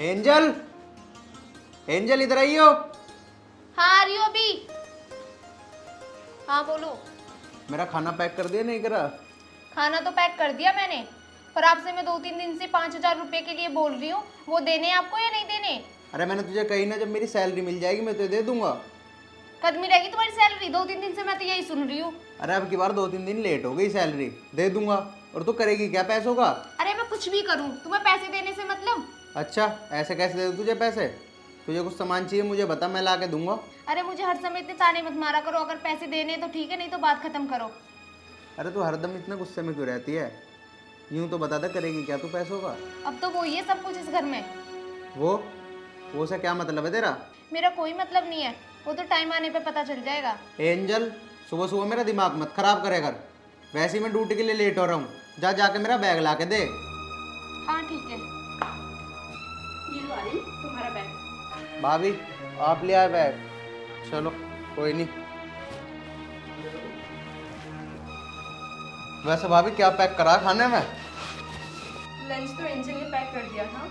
Angel, angel इधर आई हो। हाँ आ रही हो अभी। हाँ बोलो। मेरा खाना पैक कर दिया नहीं करा? खाना तो पैक कर दिया मैंने, पर आपसे मैं 2-3 दिन से 5,000 रुपए के लिए बोल रही हूँ, वो देने हैं आपको या नहीं देने? अरे मैंने तुझे कही ना, जब मेरी सैलरी मिल जाएगी मैं तुझे दे दूंगा। कब मिलेगी तुम्हारी सैलरी? 2-3 दिन से मैं तो यही सुन रही हूँ। अरे अब की बार 2-3 दिन लेट हो गई, सैलरी दे दूंगा। और तू करेगी क्या पैसों का? अरे मैं कुछ भी करूँ, तुम्हें पैसे देने से मतलब? अच्छा, ऐसे कैसे दे दूं तुझे पैसे? तुझे कुछ सामान चाहिए मुझे बता, मैं ला के दूंगा। अरे मुझे हर समय इतने ताने मत मारा करो, अगर पैसे देने तो ठीक है, नहीं तो बात खत्म करो। अरे तू हरदम इतना गुस्से में क्यों रहती है? यूं तो बता दे, करेगी क्या तू पैसों का? अब तो वो ही है सब कुछ इस घर में। वो से क्या मतलब है तेरा? मेरा कोई मतलब नहीं है, वो तो टाइम आने पे पता चल जाएगा। एंजल, सुबह सुबह मेरा दिमाग मत खराब करे कर। वैसे ही मैं ड्यूटी के लिए लेट हो रहा हूँ, जा जाके मेरा बैग ला के दे। हाँ ठीक है, ये लो आर्यन तुम्हारा बैग। भाभी आप ले आए बैग? चलो कोई नहीं। वैसे भाभी क्या पैक करा खाने में? लंच तो एंजल ने पैक कर दिया था,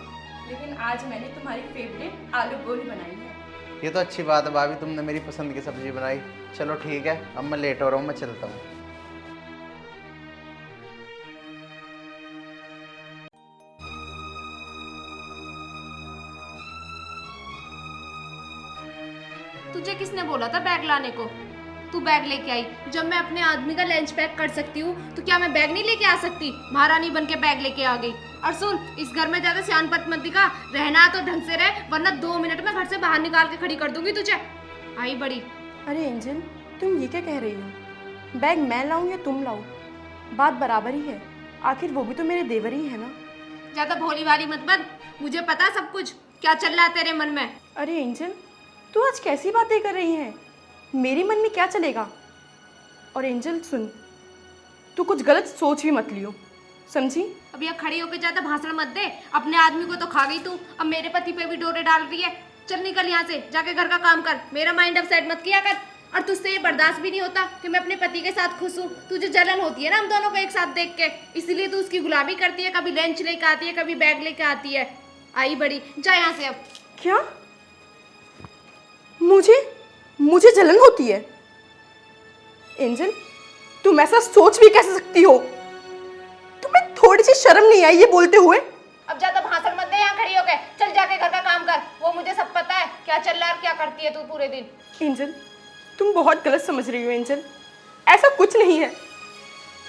लेकिन आज मैंने तुम्हारी फेवरेट आलू गोली बनाई है। ये तो अच्छी बात है भाभी, तुमने मेरी पसंद की सब्जी बनाई। चलो ठीक है, अब मैं लेट हो रहा हूँ, मैं चलता हूँ। तुझे किसने बोला था बैग लाने को? तू बैग लेके आई। जब मैं अपने आदमी का लंच पैक कर सकती हूँ तो क्या मैं बैग नहीं लेके आ सकती? महारानी बन के बैग लेके आ गई। और सुन, इस घर में ज्यादा सियानपत मत दिखा, रहना तो ढंग से रह, वरना 2 मिनट में घर से बाहर निकाल के खड़ी कर दूंगी तुझे। आई बड़ी। अरे एंजल, तुम ये क्या कह रही हो? बैग मैं लाऊं या तुम लाओ, बात बराबर ही है। आखिर वो भी तो मेरे देवर ही है ना। ज्यादा भोली वाली मत बन, मुझे पता है सब कुछ क्या चल रहा है तेरे मन में। अरे एंजल, तू आज कैसी बातें कर रही है? मेरे मन में क्या चलेगा? और एंजल सुन, तू कुछ गलत सोच भी मत लियो, समझी? अब यहाँ खड़ी होकर ज्यादा भाषण मत दे, अपने आदमी को तो खा गई तू, अब मेरे पति पे भी डोरे डाल रही है। चल निकल यहाँ से, जाके घर का काम कर, मेरा माइंड अपसेट मत किया कर। और तुझसे ये बर्दाश्त भी नहीं होता कि मैं अपने पति के साथ खुश हूँ। तुझे जलन होती है ना हम दोनों को एक साथ देख के, इसलिए तू उसकी गुलामी करती है, कभी लंच लेके आती है, कभी बैग लेके आती है। आई बड़ी, जा यहाँ से अब। क्या? मुझे जलन होती है? एंजल, तुम ऐसा सोच भी कैसे सकती हो? तुम्हें थोड़ी सी शर्म नहीं आई ये बोलते हुए? अब ज्यादा भाषण मत दे, यहाँ खड़ी होके चल जाके घर का काम कर। वो मुझे सब पता है क्या चल रहा है और क्या करती है तू पूरे दिन। एंजल, तुम बहुत गलत समझ रही हो। एंजल, ऐसा कुछ नहीं है,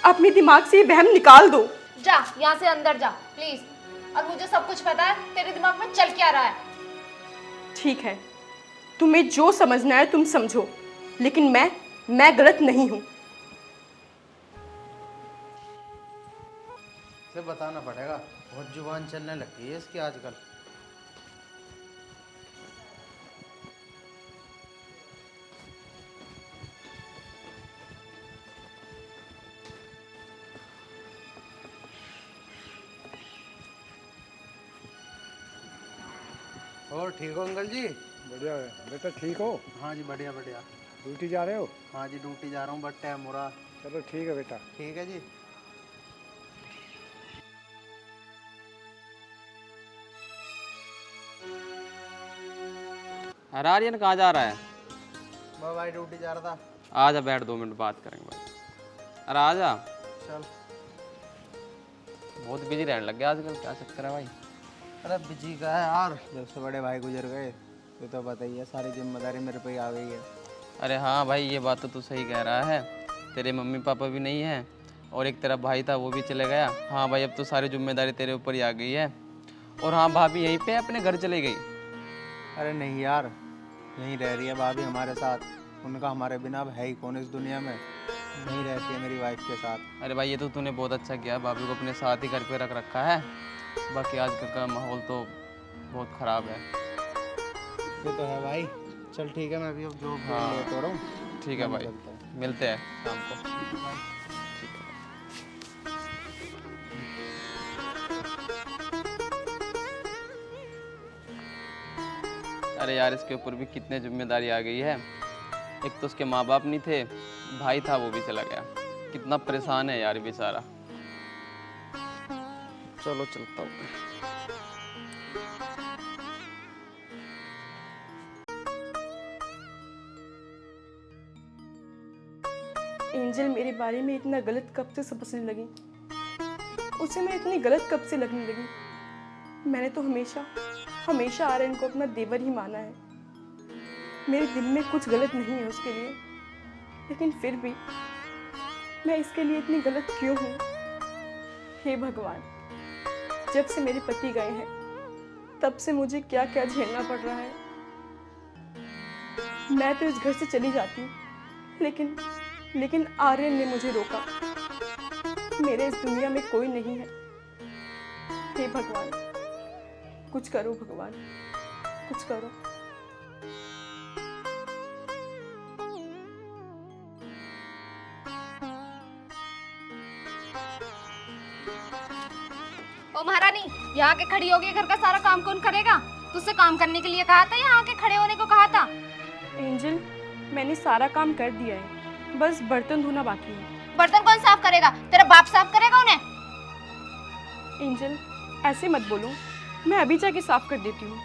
अपने दिमाग से ये वहम निकाल दो। जा यहाँ से अंदर जा प्लीज। और मुझे सब कुछ पता है तेरे दिमाग में चल क्या रहा है। ठीक है, तुम्हें जो समझना है तुम समझो, लेकिन मैं गलत नहीं हूँ। इसे बताना पड़ेगा, बहुत जुबान चलने लगती है इसकी आजकल। और ठीक हो अंकल जी? बढ़िया है बेटा, ठीक हो? हाँ जी बढ़िया बढ़िया। ड्यूटी जा रहे हो? हाँ जी ड्यूटी जा रहा हूँ, बट टाइम हो रहा। चलो ठीक है बेटा। ठीक है जी। अरे आर्यन कहाँ जा रहा है? मैं भाई ड्यूटी जा रहा था। आजा बैठ, 2 मिनट बात करेंगे भाई। अरे आजा। चल। बहुत बिजी रहने लग गया आजकल, क्या चक्कर है भाई? अरे बिजी का है यार, जब से बड़े भाई गुजर गए तो बताइए, सारी जिम्मेदारी मेरे पे ही आ गई है। अरे हाँ भाई, ये बात तो तू सही कह रहा है। तेरे मम्मी पापा भी नहीं है और एक तेरा भाई था वो भी चले गया। हाँ भाई, अब तो सारी जिम्मेदारी तेरे ऊपर ही आ गई है। और हाँ, भाभी यहीं पे अपने घर चली गई। अरे नहीं यार, यहीं रह रही है भाभी हमारे साथ। उनका हमारे बिना अब है ही कौन इस दुनिया में। नहीं रहती है मेरी वाइफ के साथ। अरे भाई, ये तो तूने बहुत अच्छा किया, भाभी को अपने साथ ही घर पे रख रखा है। बाकी आजकल का माहौल तो बहुत ख़राब है। ये तो है भाई। चल ठीक है, मैं अभी अब जो लेट हो रहा हूँ। ठीक है भाई, मिलते हैं शाम को। अरे यार, इसके ऊपर भी कितने जिम्मेदारी आ गई है। एक तो उसके माँ बाप नहीं थे, भाई था वो भी चला गया। कितना परेशान है यार बेचारा। चलो चलता हूँ। एंजल मेरे बारे में इतना गलत कब से समझने लगी? उसे मैं इतनी गलत कब से लगने लगी? मैंने तो हमेशा हमेशा आर्यन को अपना देवर ही माना है। मेरे दिल में कुछ गलत नहीं है उसके लिए, लेकिन फिर भी मैं इसके लिए इतनी गलत क्यों हूँ? हे भगवान, जब से मेरे पति गए हैं तब से मुझे क्या क्या झेलना पड़ रहा है। मैं तो इस घर से चली जाती, लेकिन आर्यन ने मुझे रोका। मेरे इस दुनिया में कोई नहीं है। हे भगवान, कुछ करो भगवान, कुछ करो। ओ महारानी, यहाँ के खड़ी होगी, घर का सारा काम कौन करेगा? तुझसे काम करने के लिए कहा था या यहाँ के खड़े होने को कहा था? एंजल, मैंने सारा काम कर दिया है, बस बर्तन धोना बाकी है। बर्तन कौन साफ करेगा? तेरा बाप साफ करेगा उन्हें? एंजल, ऐसे मत बोलो, मैं अभी जाके साफ कर देती हूँ।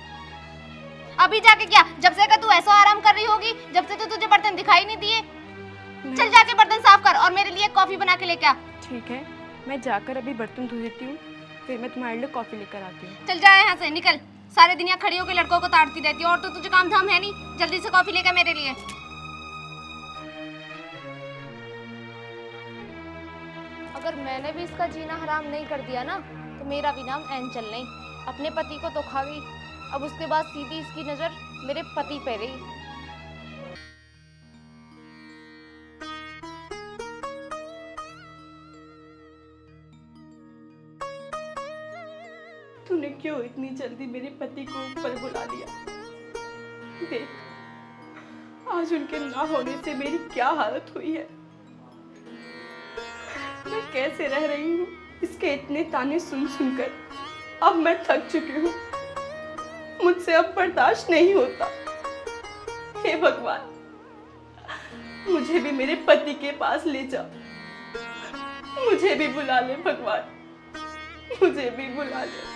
अभी जाके क्या? जब से का तू ऐसा आराम कर रही होगी, जब से तो तुझे बर्तन दिखाई नहीं दिए। चल जाके बर्तन साफ कर और मेरे लिए कॉफी बना के लेके आ। ठीक है, मैं जाकर अभी बर्तन धो देती हूँ, फिर मैं तुम्हारे लिए कॉफी लेकर आती हूँ। चल जा यहाँ से, निकल। सारे दिन यहाँ खड़ी होकर लड़कों को ताड़ती रहती है और तो तुझे काम धाम है नहीं। जल्दी से कॉफी लेकर मेरे लिए। अगर मैंने भी इसका जीना हराम नहीं कर दिया ना, तो मेरा भी नाम एंजल नहीं। अपने पति को तो खा गई, अब उसके बाद सीधी इसकी नजर मेरे पति पे रही। तूने क्यों इतनी जल्दी मेरे पति को ऊपर बुला लिया? देख, आज उनके ना होने से मेरी क्या हालत हुई है। मैं कैसे रह रही हूँ इसके इतने ताने सुन सुनकर। अब मैं थक चुकी हूँ, मुझसे अब बर्दाश्त नहीं होता। हे भगवान, मुझे भी मेरे पति के पास ले जा, मुझे भी बुला ले भगवान, मुझे भी बुला ले।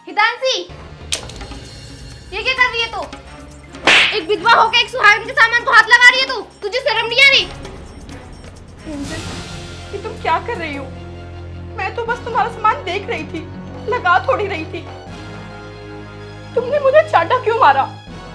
हितांशी, ये क्या कर रही है तू? एक विधवा होकर एक सुहागन के सामान को हाथ लगा रही है तू? तुझे शर्म नहीं आ रही? एंजल, ये तुम क्या कर रही हो? मैं तो बस तुम्हारा सामान देख रही थी, लगा थोड़ी रही थी। तुमने मुझे चाटा क्यों मारा?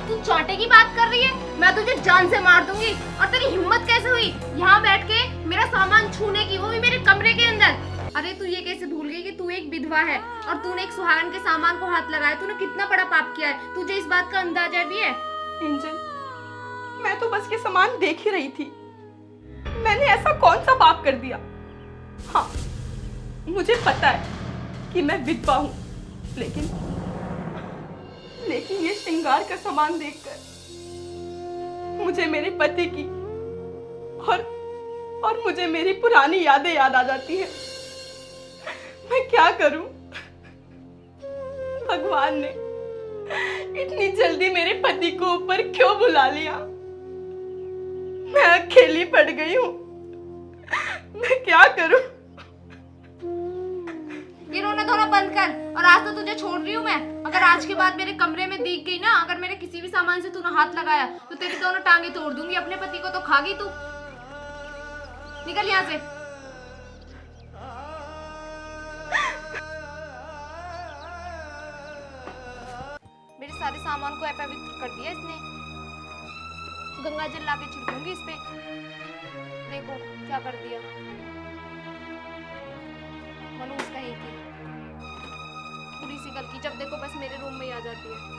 तू चाटे की बात कर रही है? मैं तुझे जान से मार दूंगी। और तेरी हिम्मत कैसे हुई यहाँ बैठ के मेरा सामान छूने की, वो भी मेरे कमरे के अंदर? अरे तू ये कैसे भूल गई कि तू एक विधवा है और तूने एक सुहागन के सामान को हाथ लगाया? तूने कितना बड़ा पाप किया है, तुझे इस बात का अंदाजा भी है? एंजल, मैं तो बस ये सामान देख ही रही थी, मैंने ऐसा कौन सा पाप कर दिया? हाँ, मुझे पता है कि मैं विधवा हूँ, लेकिन ये श्रृंगार का सामान देखकर मुझे मेरे पति की और मुझे मेरी पुरानी यादें याद आ जाती हैं। मैं क्या करूं? भगवान ने इतनी जल्दी मेरे पति को ऊपर क्यों बुला लिया? मैं अकेली पड़ गई हूँ, मैं क्या करूं? ये रोना धोना बंद कर, और आज तो तुझे छोड़ रही हूँ मैं। अगर आज के बाद मेरे कमरे में दिख गई ना, अगर मेरे किसी भी सामान से तूने हाथ लगाया, तो तेरी दोनों टांगे तोड़ दूंगी। अपने पति को तो खागी तू। निकल यहाँ से। मेरे सारे सामान को अपवित्र कर दिया इसने। गंगा जल लाके छिड़कूंगी इस पे। देखो क्या कर दिया मनूस कहीं की। थोड़ी सी गलती जब देखो बस मेरे रूम में ही आ जाती है।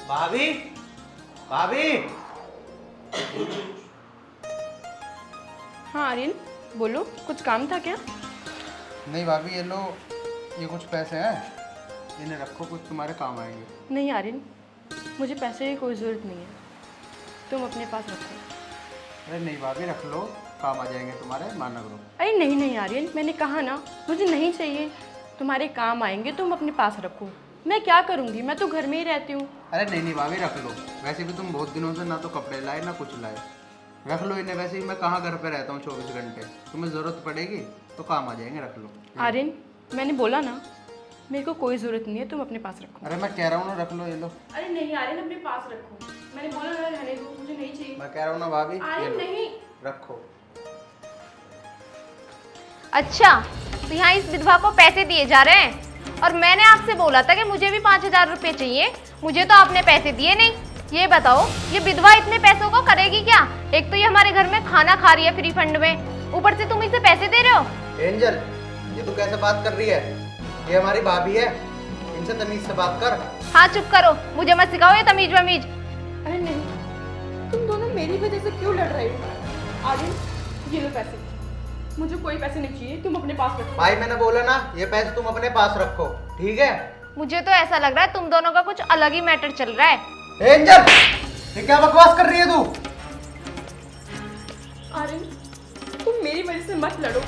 भाभी, भाभी। हाँ आर्यन, बोलो, कुछ काम था क्या? नहीं भाभी, ये लो, ये कुछ पैसे हैं, इन्हें रखो, कुछ तुम्हारे काम आएंगे। नहीं आर्यन, मुझे पैसे की कोई ज़रूरत नहीं है, तुम अपने पास रखो। अरे नहीं भाभी, रख लो, काम आ जाएंगे तुम्हारे, माना करो। अरे नहीं नहीं आर्यन, मैंने कहा ना मुझे नहीं चाहिए, तुम्हारे काम आएंगे, तुम अपने पास रखो। मैं क्या करूँगी, मैं तो घर में ही रहती हूँ। अरे नहीं नहीं भाभी, रख लो, वैसे भी तुम बहुत दिनों से ना तो कपड़े लाए ना कुछ लाए, रख लो इन्हें। वैसे भी मैं कहाँ घर पे रहता हूँ 24 घंटे, तुम्हें ज़रूरत पड़ेगी तो काम आ जाएंगे, रख लो। आर्यन, मैंने बोला ना मेरे को कोई ज़रूरत नहीं है, तुम अपने पास रखो। अरे मैं कह रहा हूँ ना, रख लो, ये लो। अरे नहीं आर्यन, अपने पास रखो, मैंने बोला ना रहने दो, मुझे नहीं चाहिए। मैं कह रहा हूँ ना भाभी, ये आर्यन लो, नहीं। रखो। अच्छा, तो यहाँ इस विधवा को पैसे दिए जा रहे हैं और मैंने आपसे बोला था कि मुझे भी 5,000 रुपये चाहिए, मुझे तो आपने पैसे दिए नहीं। ये बताओ ये विधवा इतने पैसों को करेगी क्या? एक तो ये हमारे घर में खाना खा रही है फ्री फंड में, ऊपर से तुम इसे पैसे दे रहे हो। एंजल, ये तू कैसे बात कर रही है? ये हमारी भाभी है, इनसे तमीज से बात कर। हाँ चुप करो, मुझे मत सिखाओ ये तमीज वमीज। अरे नहीं, तुम दोनों मेरी वजह से क्यों लड़ रहे हो? आर्यन, ये लो पैसे, मुझे कोई पैसे नहीं चाहिए, तुम अपने पास रखो। भाई मैंने बोला ना, ये पैसे तुम अपने पास रखो, ठीक है? मुझे तो ऐसा लग रहा है तुम दोनों का कुछ अलग ही मैटर चल रहा है। एंजल, ये क्या बकवास कर रही है तू? आर्यन, तुम मेरी वजह से मत लड़ो,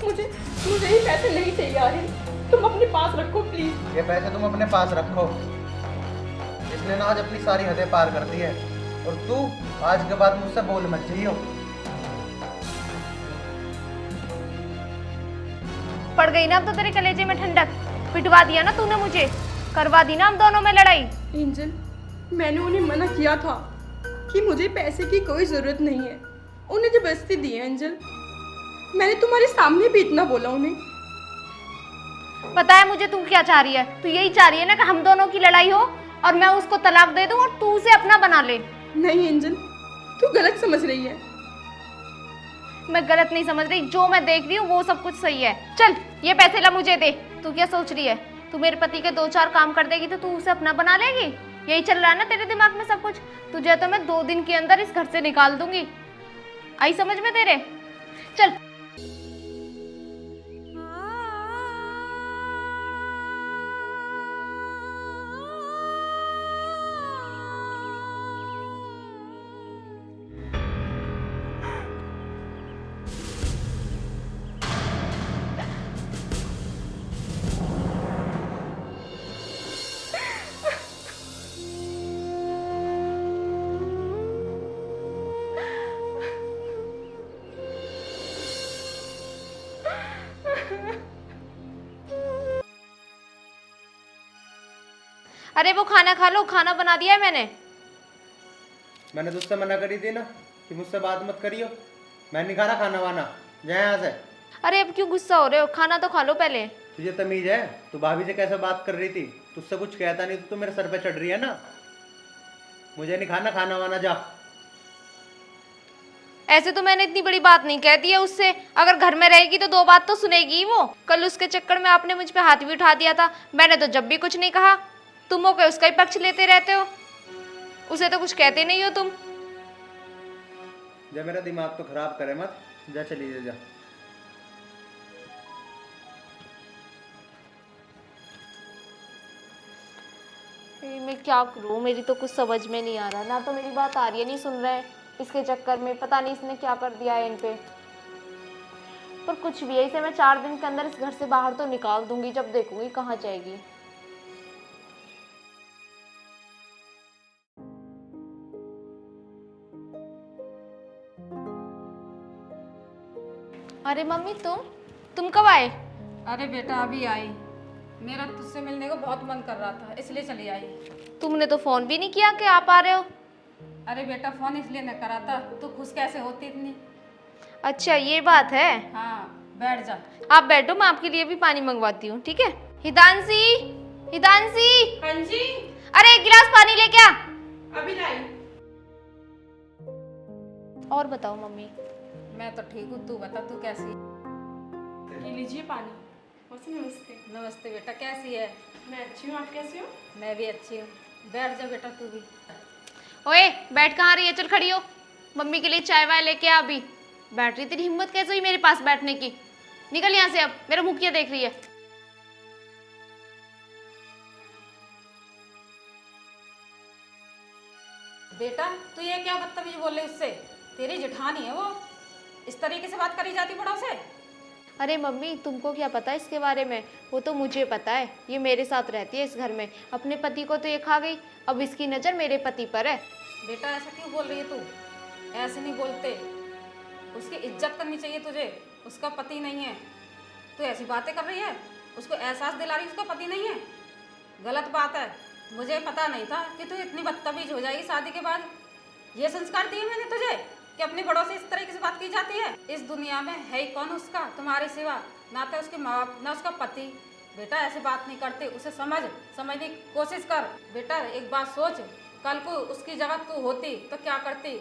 मुझे मुझे ही पैसे नहीं चाहिए आर्यन, तुम अपने पास रखो प्लीज। ये पैसे तुम अपने पास रखो, इसने ना आज अपनी सारी हदें पार कर दी है, और तू आज के बाद मुझसे बोल मत जाइयो। पड़ गई ना अब तो तेरे कलेजे में ठंडक, पिटवा दिया ना तूने मुझे, करवा दी ना हम दोनों में लड़ाई। एंजल, मैंने उन्हें मना किया था कि मुझे पैसे की कोई ज़रूरत नहीं है, उन्हें जबरदस्ती दी है। एंजल, मैंने तुम्हारे सामने भी इतना बोला उन्हें। पता है मुझे तू क्या चाह रही है? तू यही चाह रही है ना कि हम दोनों की लड़ाई हो और मैं उसको तलाक दे दूं और तू उसे अपना बना ले। नहीं एंजल, तू गलत समझ रही है। मैं गलत नहीं समझ रही, जो मैं देख रही हूँ वो सब कुछ सही है। चल ये पैसे ला मुझे दे। तू क्या सोच रही है? तू मेरे पति के 2-4 काम कर देगी तो तू उसे अपना बना लेगी? यही चल रहा है ना तेरे दिमाग में सब कुछ? तुझे तो मैं 2 दिन के अंदर इस घर से निकाल दूंगी, आई समझ में तेरे? चल। अरे वो खाना खा लो, खाना बना दिया है मैंने। मैंने तुझसे मना करी थी ना कि मुझसे बात मत करियो। मैं नहीं खाना, खाना वाना, जा यहाँ से। अरे अब क्यों गुस्सा हो रहे हो? खाना तो खा लो पहले। तुझे तमीज है? तू भाभी से कैसे बात कर रही थी? तुझसे कुछ कहता नहीं तो तू मेरे सर पे चढ़ रही है ना। मुझे नहीं खाना, खाना वाना जा। ऐसे तो मैंने इतनी बड़ी बात नहीं कह दी है उससे, अगर घर में रहेगी तो 2 बात तो सुनेगी वो। कल उसके चक्कर में आपने मुझ पे हाथ भी उठा दिया था, मैंने तो जब भी कुछ नहीं कहा। तुम हो क्या उसका ही पक्ष लेते रहते हो? उसे तो कुछ कहते नहीं हो तुम। जा, मेरा दिमाग तो खराब करे मत, जा चली जा। मैं क्या करूं, मेरी तो कुछ समझ में नहीं आ रहा। ना तो मेरी बात आ रही है, नहीं सुन रहे हैं। इसके चक्कर में पता नहीं इसने क्या कर दिया है इन पे। पर कुछ भी है, इसे मैं 4 दिन के अंदर इस घर से बाहर तो निकाल दूंगी, जब देखूंगी कहाँ जाएगी। अरे मम्मी तुम कब आए? अरे बेटा अभी आई। मेरा तुझसे मिलने को बहुत मन कर रहा था, इसलिए चली आई। तुमने तो फोन भी नहीं किया कि आप आ रहे हो। अरे बेटा फोन इसलिए न करा था, तू खुश कैसे होती इतनी। अच्छा ये बात है। हाँ बैठ जा। आप बैठो, मैं आपके लिए भी पानी मंगवाती हूँ, ठीक है? हितांशी, हितांशी। हाँ जी, अरे एक गिलास पानी लेके आ। अभी लाई। और बताओ मम्मी। मैं तो ठीक हूँ, तू बता तू कैसी। ये लीजिए पानी। मौसी नमस्ते। नमस्ते बेटा, कैसी है? मैं अच्छी हूँ, आप कैसे हो? मैं भी अच्छी हूँ। बैठ जा बेटा तू भी। ओए बैठ कहाँ रही है, चल खड़ी हो। मम्मी के लिए चाय वाय लेके आ अभी। बैठ रही, तेरी हिम्मत कैसे हुई मेरे पास बैठने की? निकल यहाँ से अब, मेरा मुंह क्या देख रही है? बेटा तू ये क्या बदतमीज बोल रही उससे? तेरी जेठानी है वो, इस तरीके से बात करी जाती बड़ों से? अरे मम्मी तुमको क्या पता है इसके बारे में? वो तो मुझे पता है, ये मेरे साथ रहती है इस घर में। अपने पति को तो ये खा गई, अब इसकी नज़र मेरे पति पर है। बेटा ऐसा क्यों बोल रही है तू? ऐसे नहीं बोलते, उसकी इज्जत करनी चाहिए तुझे। उसका पति नहीं है, तू ऐसी बातें कर रही है। उसको एहसास दिला रही है उसका पति नहीं है, गलत बात है। मुझे पता नहीं था कि तू इतनी बदतमीज हो जाएगी शादी के बाद। ये संस्कार दिए मैंने तुझे कि अपने बड़ों से इस तरीके से बात की जाती है? इस दुनिया में है ही कौन उसका तुम्हारे सिवा? ना तो उसके माँ बाप, ना उसका पति। बेटा ऐसे बात नहीं करते, उसे समझने की कोशिश कर। बेटा एक बात सोच, कल को उसकी जगह तू होती तो क्या करती?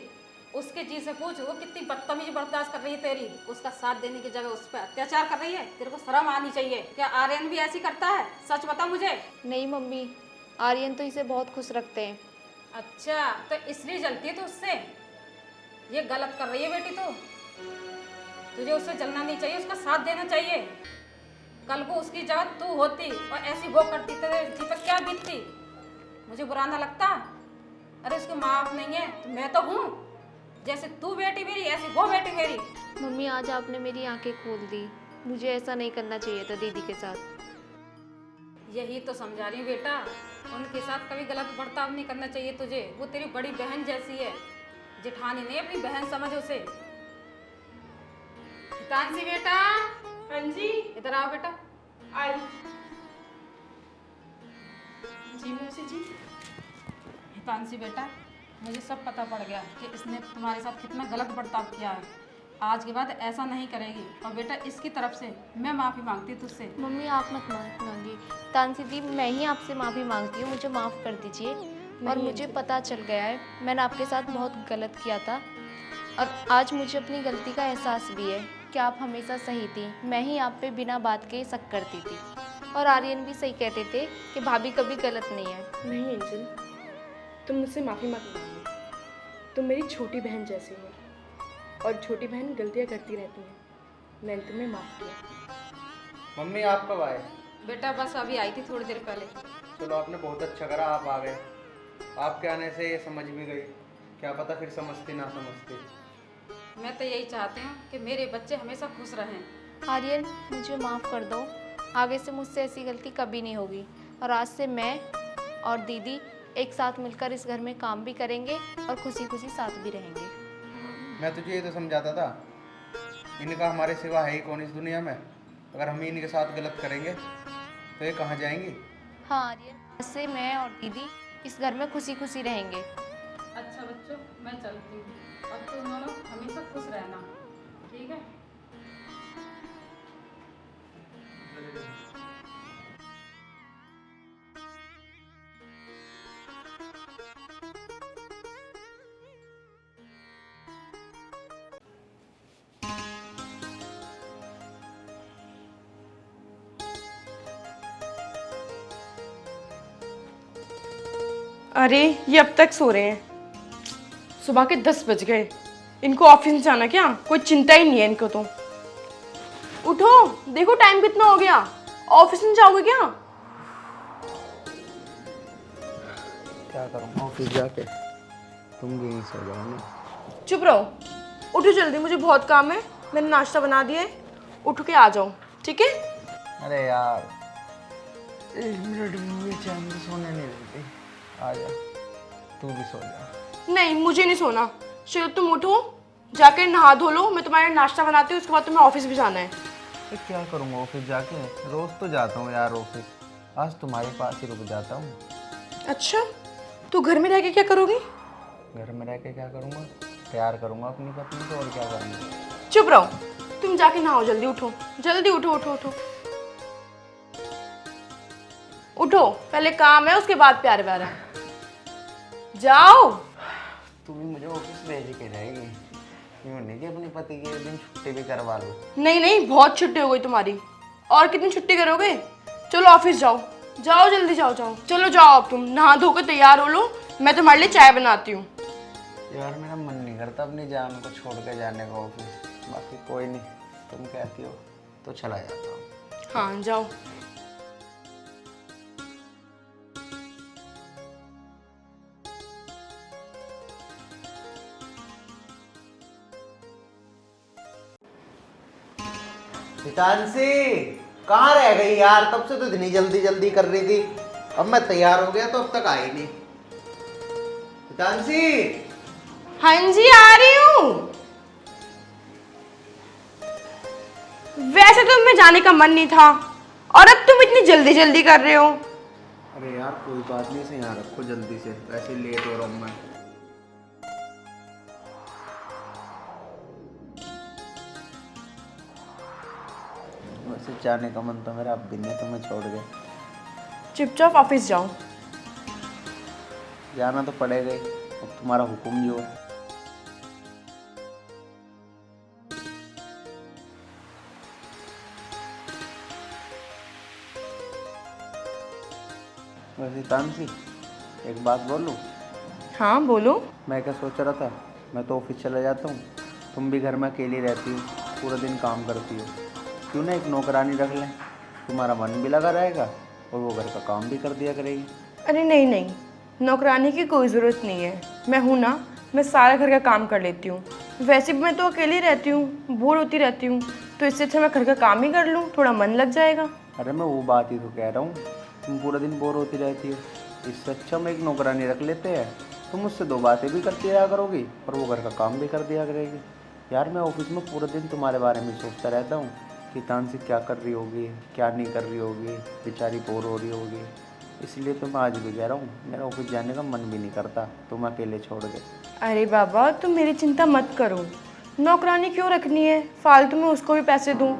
उसके जी से पूछ, वो कितनी बदतमीज बर्दाश्त कर रही है तेरी। उसका साथ देने की जगह उस पर अत्याचार कर रही है। तेरे को शर्म आनी चाहिए। क्या आर्यन भी ऐसी करता है? सच बता मुझे। नहीं मम्मी, आर्यन तो इसे बहुत खुश रखते हैं। अच्छा तो इसलिए जलती है तो उससे? ये गलत कर रही है बेटी तो। तुझे उससे जलना नहीं चाहिए, उसका साथ देना चाहिए। कल को उसकी जगह तू होती और ऐसी वो करती तो जी पर क्या बीतती? मुझे बुरा ना लगता? अरे उसके माँ बाप नहीं है तो मैं तो हूँ। जैसे तू बेटी मेरी ऐसी वो बेटी मेरी। मम्मी आज आपने मेरी आंखें खोल दी, मुझे ऐसा नहीं करना चाहिए था दीदी के साथ। यही तो समझा रही हूँ बेटा, उनके साथ कभी गलत बर्ताव नहीं करना चाहिए तुझे। वो तेरी बड़ी बहन जैसी है, जेठानी नहीं अपनी बहन समझ उसे। हितांशी बेटा। हाँ जी, इधर आओ बेटा। आई। जी मौसी जी। हितांशी बेटा, मुझे सब पता पड़ गया कि इसने तुम्हारे साथ कितना गलत बर्ताव किया है। आज के बाद ऐसा नहीं करेगी। और बेटा इसकी तरफ से मैं माफ़ी मांगती हूँ तुझसे। मम्मी आप मत मांगिए। तानसी दी, मैं ही आपसे माफ़ी मांगती हूँ, मुझे माफ़ कर दीजिए। और मुझे पता चल गया है मैंने आपके साथ बहुत गलत किया था, और आज मुझे अपनी गलती का एहसास भी है कि आप हमेशा सही थी। मैं ही आप पे बिना बात के शक करती थी, और आर्यन भी सही कहते थे कि भाभी कभी गलत नहीं है। नहीं एंजल, तुम मुझसे माफ़ी मत मांगो। तुम मेरी छोटी बहन जैसी हो, और छोटी बहन गलतियाँ करती रहती हैं। मैंने तुम्हें माफ़ किया। मम्मी आप कब आए? बेटा बस अभी आई थी थोड़ी देर पहले। चलो आपने बहुत अच्छा करा, आप आ गए। आपके आने से ये समझ भी गई, क्या पता फिर समझती ना समझती। मैं तो यही चाहती हूँ कि मेरे बच्चे हमेशा खुश रहें। आर्यन मुझे माफ़ कर दो, आगे से मुझसे ऐसी गलती कभी नहीं होगी। और आज से मैं और दीदी एक साथ मिलकर इस घर में काम भी करेंगे और खुशी खुशी साथ भी रहेंगे। मैं तुझे ये तो समझाता था, इनका हमारे सिवा है ही कौन इस दुनिया में। अगर हम ही इनके साथ गलत करेंगे तो ये कहाँ जाएंगी? हाँ आर्यन, आज से मैं और दीदी इस घर में खुशी खुशी रहेंगे। अच्छा बच्चों मैं चलती हूँ, अब तुम दोनों हमेशा खुश रहना, ठीक है? अरे ये अब तक सो रहे हैं, सुबह के 10 बज गए। इनको ऑफिस जाना क्या? कोई चिंता ही नहीं है इनको तो। उठो, देखो टाइम कितना हो गया, ऑफिस में जाओगे क्या? क्या करूँ ऑफिस जाके, तुम भी नहीं सो जाओ ना। चुप रहो, उठो जल्दी, मुझे बहुत काम है। मैंने नाश्ता बना दिया है, उठ के आ जाओ, ठीक है? अरे यार 1 मिनट भी मुझे चैन से सोने नहीं देती। आ जा, तू भी सो जा। नहीं मुझे नहीं सोना। चलो तुम उठो, जाके नहा धो लो, मैं तुम्हारे नाश्ता बनाती हूँ, उसके बाद तुम्हें ऑफिस भी जाना है। तो क्या करूँगा ऑफिस जाके? रोज़ तो जाता हूँ यार ऑफिस, आज तुम्हारे पास ही रुक जाता हूँ। अच्छा, तो घर में रह के क्या करोगी? घर में रह के क्या करूँगा? प्यार करूँगा अपनी पत्नी को, और क्या करूँगा। चुप रहो, तुम जाके नहाओ, जल्दी उठो, जल्दी उठो उठो उठो उठो, पहले काम है उसके बाद प्यार व्यार है। जाओ। तुम मुझे ऑफिस भेज के जाएगी? यूँ नहीं कि अपने पति के दिन छुट्टी भी करवा लो। नहीं नहीं, बहुत छुट्टी हो गई तुम्हारी, और कितनी छुट्टी करोगे? चलो ऑफिस जाओ, जाओ जल्दी जाओ जाओ, चलो जाओ, अब तुम नहा धो के तैयार हो लो, मैं तुम्हारे लिए चाय बनाती हूँ। यार मेरा मन नहीं करता अपनी जान को छोड़ के जाने का ऑफिस, बाकी कोई नहीं, तुम कहती हो तो चला जाता हूँ। हाँ जाओ। हितांशी कहाँ रह गई यार? तब से तो इतनी जल्दी जल्दी कर रही थी, अब मैं तैयार हो गया तो अब तक आई नहीं। हितांशी! हाँ जी, आ रही हूँ। वैसे तो मैं जाने का मन नहीं था, और अब तुम इतनी जल्दी जल्दी कर रहे हो। अरे यार कोई बात नहीं, इसे यहाँ रखो जल्दी से, वैसे ही लेट हो रहा हूँ मैं। वैसे जाने का मन तो मेरा अब भी नहीं, तुम्हें छोड़ के। चुपचाप ऑफिस जाओ। जाना तो पड़ेगा ही, अब तुम्हारा हुक्म जो है। वैसे तानसी, एक बात बोलूं? हाँ बोलो। मैं क्या सोच रहा था, मैं तो ऑफिस चला जाता हूँ, तुम भी घर में अकेली रहती हो, पूरा दिन काम करती हो, क्यों ना एक नौकरानी रख लें? तुम्हारा मन भी लगा रहेगा और वो घर का काम भी कर दिया करेगी। अरे नहीं नहीं, नौकरानी की कोई ज़रूरत नहीं है, मैं हूँ ना, मैं सारा घर का काम कर लेती हूँ। वैसे भी मैं तो अकेली रहती हूँ, बोर होती रहती हूँ, तो इससे अच्छा मैं घर का काम ही कर लूँ, थोड़ा मन लग जाएगा। अरे मैं वो बात ही तो कह रहा हूँ, तुम पूरा दिन बोर होती रहती हो, इससे अच्छा हम एक नौकरानी रख लेते हैं, तुम मुझसे दो बातें भी करती रहा करोगी और वो घर का काम भी कर दिया करेगी। यार मैं ऑफिस में पूरा दिन तुम्हारे बारे में सोचता रहता हूँ कि तानसी क्या कर रही होगी, क्या नहीं कर रही होगी, बेचारी बोर हो रही होगी, इसलिए तो मैं आज भी कह रहा हूँ, मेरा ऑफिस जाने का मन भी नहीं करता तुम अकेले छोड़ के। अरे बाबा, तुम मेरी चिंता मत करो, नौकरानी क्यों रखनी है, फालतू में उसको भी पैसे दूँ?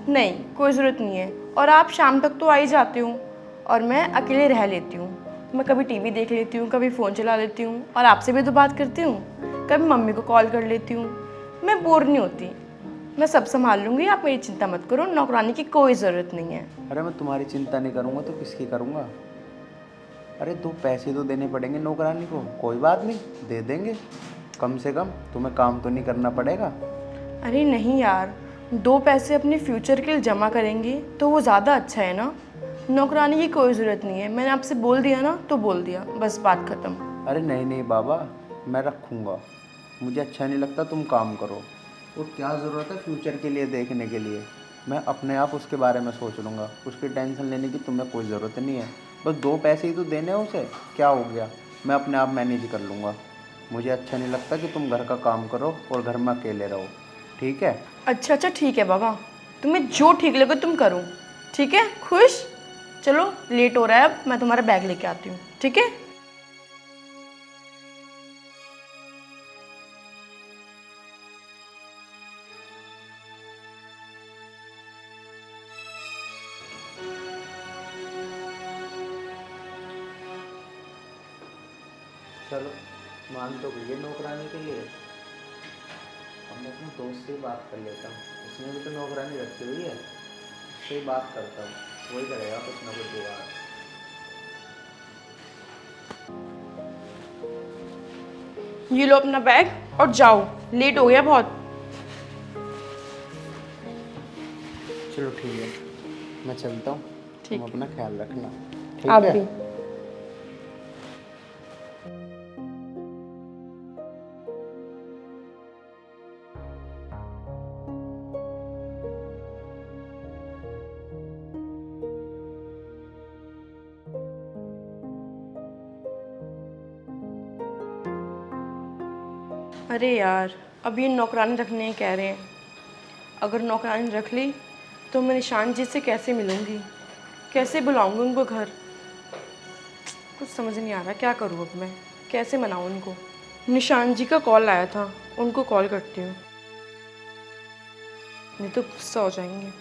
नहीं, कोई ज़रूरत नहीं है, और आप शाम तक तो आ ही जाते हो, और मैं अकेले रह लेती हूँ, मैं कभी टीवी देख लेती हूँ, कभी फ़ोन चला लेती हूँ, और आपसे भी तो बात करती हूँ, कभी मम्मी को कॉल कर लेती हूँ, मैं बोर नहीं होती, मैं सब संभाल लूँगी, आप मेरी चिंता मत करो, नौकरानी की कोई ज़रूरत नहीं है। अरे मैं तुम्हारी चिंता नहीं करूँगा तो किसकी करूँगा? अरे दो पैसे तो देने पड़ेंगे नौकरानी को, कोई बात नहीं, दे देंगे, कम से कम तुम्हें काम तो नहीं करना पड़ेगा। अरे नहीं यार, दो पैसे अपने फ्यूचर के लिए जमा करेंगे तो वो ज़्यादा अच्छा है ना, नौकरानी की कोई ज़रूरत नहीं है, मैंने आपसे बोल दिया ना तो बोल दिया, बस बात ख़त्म। अरे नहीं नहीं बाबा, मैं रखूँगा, मुझे अच्छा नहीं लगता तुम काम करो, और क्या ज़रूरत है फ्यूचर के लिए देखने के लिए, मैं अपने आप उसके बारे में सोच लूँगा, उसकी टेंशन लेने की तुम्हें कोई ज़रूरत नहीं है, बस दो पैसे ही तो देने हैं उसे, क्या हो गया, मैं अपने आप मैनेज कर लूँगा। मुझे अच्छा नहीं लगता कि तुम घर का काम करो और घर में अकेले रहो, ठीक है? अच्छा अच्छा ठीक है बाबा, तुम्हें जो ठीक लगे तुम करो, ठीक है, खुश? चलो लेट हो रहा है, अब मैं तुम्हारा बैग लेके आती हूँ, ठीक है? चलो मान तो गई है नौकरानी के लिए, अब मैं अपने दोस्त से ही बात कर लेता हूँ, उसने भी तो नौकरानी रखी हुई है, उससे ही बात करता हूँ, वही करेगा कुछ ना कुछ जुगाड़। ये लो अपना बैग और जाओ, लेट हो गया बहुत। चलो ठीक है, मैं चलता हूँ, ठीक तुम अपना ख्याल रखना, आप ठीक है? भी। अरे यार, अब ये नौकरानी रखने कह रहे हैं। अगर नौकरानी रख ली तो मैं निशान जी से कैसे मिलूँगी, कैसे बुलाऊँगी उनको घर? कुछ समझ नहीं आ रहा क्या करूँ अब मैं, कैसे मनाऊँ उनको। निशान जी का कॉल आया था, उनको कॉल करती हूँ, नहीं तो गुस्सा हो जाएंगे।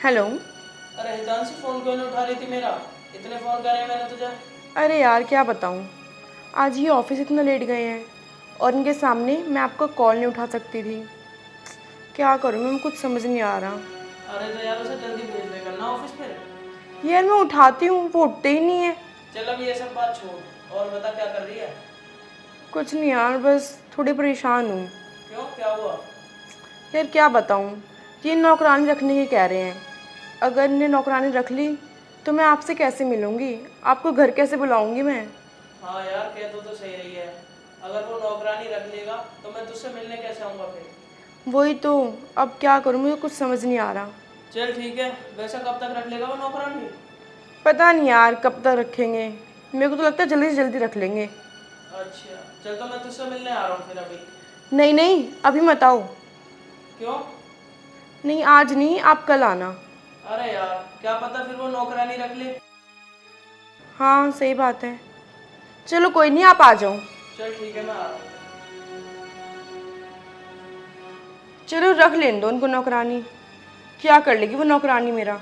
हेलो। अरे हितांशी फोन क्यों नहीं उठा रही थी मेरा? इतने फोन करे मैंने तुझे। अरे यार क्या बताऊँ, आज ये ऑफिस इतना लेट गए हैं और इनके सामने मैं आपका कॉल नहीं उठा सकती थी। क्या करूँ मैं, कुछ समझ नहीं आ रहा। अरे तो यार उसे जल्दी भेज दे करना ऑफिस पे। यार मैं उठाती हूँ, वो उठते ही नहीं है। चल अब ये सब बात छोड़ और बता क्या कर रही है? कुछ नहीं यार, बस थोड़ी परेशान हूँ। क्यों, क्या हुआ? यार क्या बताऊँ, ये नौकरानी रखने की कह रहे हैं। अगर इन्हें नौकरानी रख ली तो मैं आपसे कैसे मिलूँगी, आपको घर कैसे बुलाऊँगी मैं? हाँ यार कह तो सही रही है। अगर वो नौकरानी रख लेगा तो मैं तुझसे मिलने कैसे आऊँगा फिर? वही तो, अब क्या करूँ, मुझे कुछ समझ नहीं आ रहा। चल ठीक है, वैसे कब तक रख लेगा वो नौकरानी? पता नहीं यार कब तक रखेंगे, मेरे को तो लगता है जल्दी से जल्दी रख लेंगे। अच्छा चल, तो मैं तुझसे मिलने आ रहा हूँ फिर अभी। नहीं नहीं अभी मत आओ। क्यों? नहीं आज नहीं, आप कल आना। अरे यार क्या पता फिर वो नौकरानी रख ले। हाँ सही बात है, चलो कोई नहीं, आप आ जाओ। चल ठीक है, मैं आ रहा हूँ। चलो रख लेने दो उनको नौकरानी, क्या कर लेगी वो नौकरानी मेरा।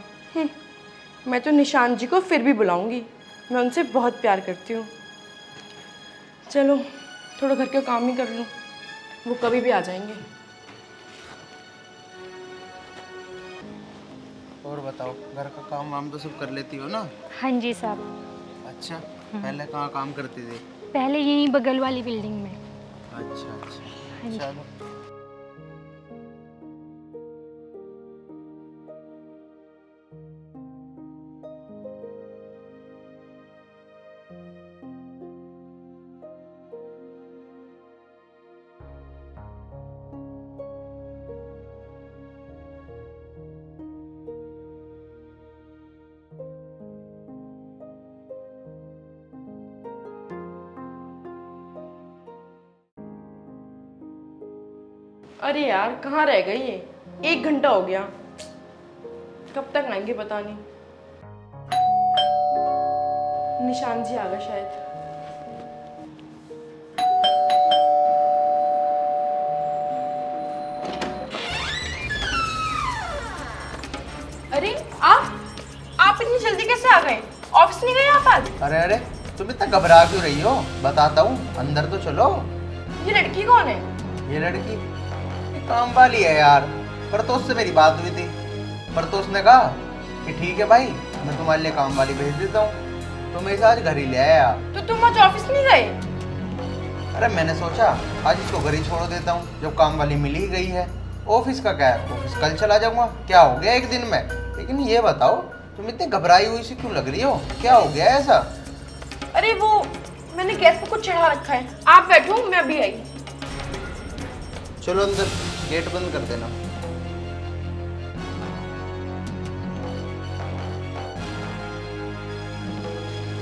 मैं तो निशान जी को फिर भी बुलाऊंगी, मैं उनसे बहुत प्यार करती हूँ। चलो थोड़ा घर के काम ही कर लूँ, वो कभी भी आ जाएंगे। और बताओ, घर का काम वाम तो सब कर लेती हो ना? हाँ जी साहब। अच्छा, पहले कहाँ काम करती थी? पहले यहीं बगल वाली बिल्डिंग में। अच्छा हाँ अच्छा, जी। चलो। अरे यार कहाँ रह गई ये, 1 घंटा हो गया, कब तक आएंगे पता नहीं। निशान जी आ गए शायद। अरे आप इतनी जल्दी कैसे आ गए? ऑफिस नहीं गए आप आज? अरे अरे, तुम इतना घबरा क्यों रही हो? बताता हूँ, अंदर तो चलो। ये लड़की कौन है? ये लड़की ये काम वाली है यार, पर तो उससे मेरी बात हुई थी, पर तो उसने कहा कि ठीक है भाई, मैं तुम्हारे लिए काम वाली भेज देता हूँ, तो मैं इसे आज घर ही ले आया। तो तुम आज ऑफिस नहीं गए? अरे मैंने सोचा आज इसको घर ही छोड़ देता हूँ, जब काम वाली मिल ही गई है। ऑफिस का क्या है, ऑफिस कल चला जाऊंगा, क्या हो गया एक दिन में। लेकिन ये बताओ, तुम इतनी घबराई हुई सी क्यों लग रही हो, क्या हो गया ऐसा? अरे वो मैंने गैस पर कुछ चढ़ा रखा है, आप बैठो मैं अभी आई। चलो अंदर, गेट बंद कर देना।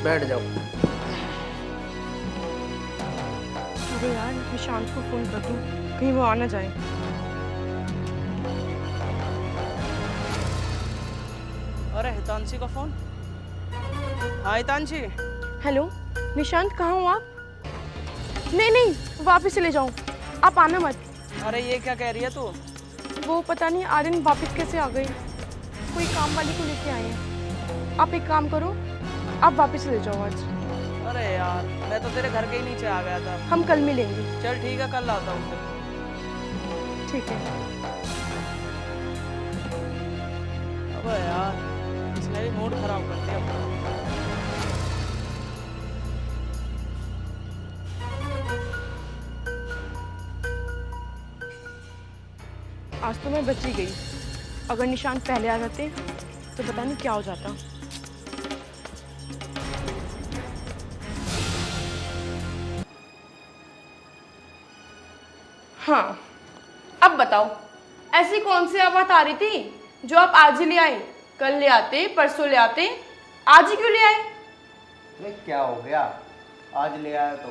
बैठ जाओ। अरे यार निशांत को फोन कर दूं, कहीं वो आ ना जाए। अरे हितांशी का फोन। हाँ हितांशी। हेलो निशांत, कहाँ हो आप? नहीं नहीं वापस चले जाओ, आप आना मत। अरे ये क्या कह रही है तू? वो पता नहीं आर्यन वापस कैसे आ गए, कोई काम वाली को लेके आए हैं। आप एक काम करो, आप वापस ले जाओ आज। अरे यार मैं तो तेरे घर के ही नीचे आ गया था। हम कल मिलेंगे। चल ठीक है, कल आता हूँ फिर। ठीक है। अबे यार इसने भी मूड खराब कर दिया अपना। आज तो मैं बच ही गई, अगर निशांत पहले आ जाते तो पता नहीं क्या हो जाता। हाँ अब बताओ, ऐसी कौन सी बात आ रही थी जो आप आज ही ले आए? कल ले आते, परसों ले आते, आज ही क्यों ले आए? अरे क्या हो गया, आज ले आया तो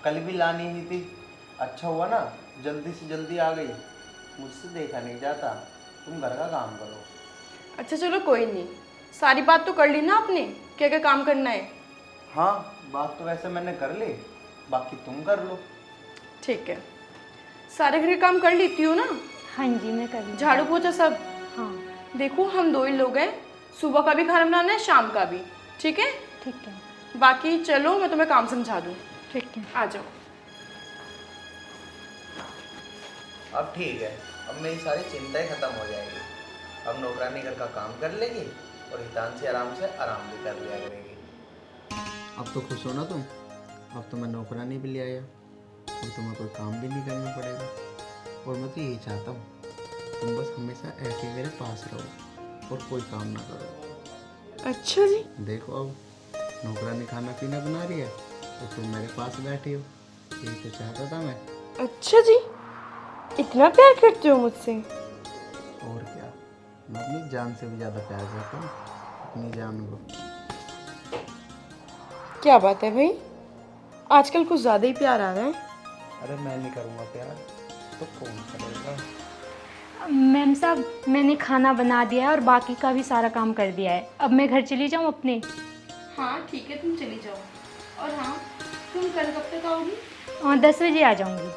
कल भी लानी ही थी। अच्छा हुआ ना जल्दी से जल्दी आ गई, मुझसे देखा नहीं जाता। तुम घर का काम करो। अच्छा चलो कोई नहीं, सारी बात तो कर ली ना आपने, क्या क्या काम करना है। हाँ बात तो वैसे मैंने कर ली, बाकी तुम कर लो। ठीक है, सारे घर के काम कर लेती हो ना? हाँ जी मैं कर लूँगी। झाड़ू पोछा सब? हाँ देखो हम 2 ही लोग हैं, सुबह का भी खाना बनाना है, शाम का भी, ठीक है? ठीक है। बाकी चलो मैं तुम्हें काम समझा दूँ। ठीक है। आ जाओ। अब ठीक है, अब मेरी सारी चिंताएं खत्म हो जाएगी। अब नौकरानी घर का काम कर लेगी और हितांशी आराम से आराम भी कर लिया करेगी। अब तो खुश हो ना तुम? अब तो मैं नौकरानी भी ले आया, अब तुम्हें कोई काम भी नहीं करना पड़ेगा। और मैं तो यही चाहता हूँ तुम बस हमेशा ऐसे ही मेरे पास रहो और कोई काम ना करो। अच्छा जी। देखो अब नौकरानी खाना पीना बना रही है और तुम मेरे पास बैठी हो, यही तो चाहता था मैं। अच्छा जी, इतना प्यार करते हो मुझसे? और क्या, मैं अपनी जान से भी ज़्यादा प्यार करता हूँ अपनी जान को। क्या बात है भाई, आजकल कुछ ज़्यादा ही प्यार आ रहा है। अरे मैं नहीं करूँगा प्यार तो कौन करेगा? मैम साहब मैंने खाना बना दिया है और बाकी का भी सारा काम कर दिया है। अब मैं घर चली जाऊँ अपने? हाँ ठीक है, तुम चली जाओ। और हाँ, तुम कल कब तक आओगी? 10 बजे आ जाऊँगी।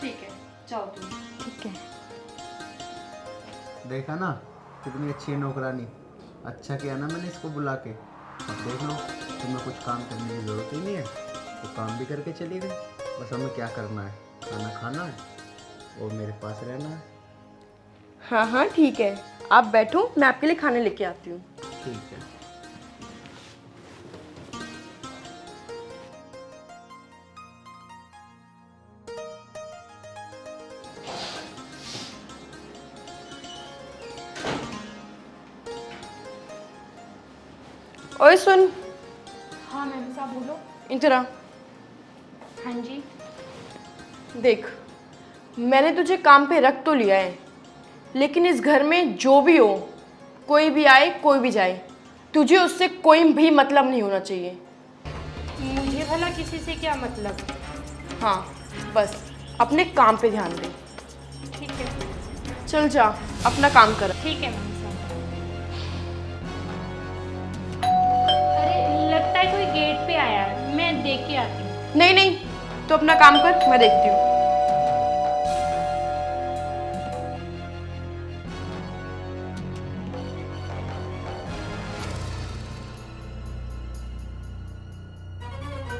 ठीक है, जाओ तुम। ठीक है। देखा ना कितनी अच्छी है नौकरानी। अच्छा किया ना मैंने इसको बुला के। अब देख लो तुम्हें कुछ काम करने की ज़रूरत ही नहीं है, तो काम भी करके चली गई। बस हमें क्या करना है, खाना खाना है और मेरे पास रहना है। हाँ हाँ ठीक है, आप बैठो, मैं आपके लिए खाने लेके आती हूँ। ठीक है। ओए सुन, हाँ मैम साहब बोलो। इधर आ। हाँ जी। देख, मैंने तुझे काम पे रख तो लिया है, लेकिन इस घर में जो भी हो, कोई भी आए कोई भी जाए, तुझे उससे कोई भी मतलब नहीं होना चाहिए। मुझे भला किसी से क्या मतलब? हाँ बस अपने काम पे ध्यान दे। ठीक है। चल जा अपना काम कर। ठीक है मैम साहब। अरे लगता है कोई गेट पे आया है, मैं देख के आती हूँ। नहीं नहीं, तो अपना काम कर, मैं देखती हूँ।